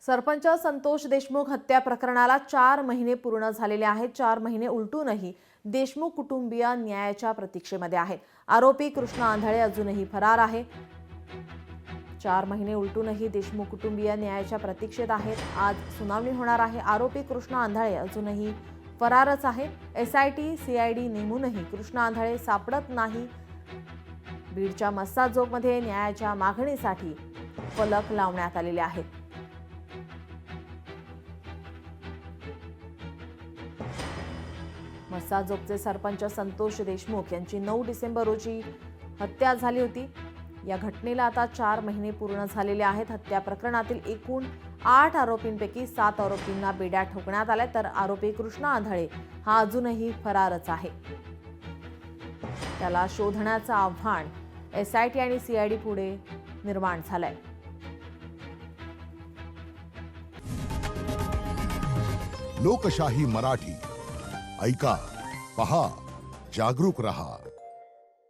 सरपंच संतोष देशमुख हत्या प्रकरणाला 4 महिने पूर्ण झालेले आहेत। 4 महिने उलटूनही देशमुख कुटुंबीय न्यायाच्या प्रतीक्षेमध्ये आहेत। आरोपी कृष्णा आंधळे अजूनही फरार आहे। 4 महिने उलटूनही देशमुख कुटुंबीय न्यायाच्या प्रतीक्षेत आहेत। आज सुनावणी होणार आहे। आरोपी कृष्णा आंधळे अजूनही फरारच आहे। एसआयटी सीआयडी नेमूनही कृष्णा आंधळे सापडत नाही। बीडच्या मस्साजोगमध्ये न्यायाच्या मागणीसाठी फलक लावण्यात आलेले आहेत। मस्साजोगचे सरपंच संतोष देशमुख यांची 9 डिसेंबर रोजी हत्या झाली होती। या घटनेला आता 4 महिने पूर्ण झालेले आहेत। हत्या प्रकरणातील एकूण 8 आरोपींपैकी 7 आरोपींना बेड्या ठोकण्यात आल्या, तर आरोपी कृष्णा आंधळे हा अजूनही फरारच आहे। त्याला शोधण्याचं आव्हान एसआयटी आणि सीआयडी पुढे निर्माण झालंय। लोकशाही मराठी ऐका, पहा, जागरूक रहा।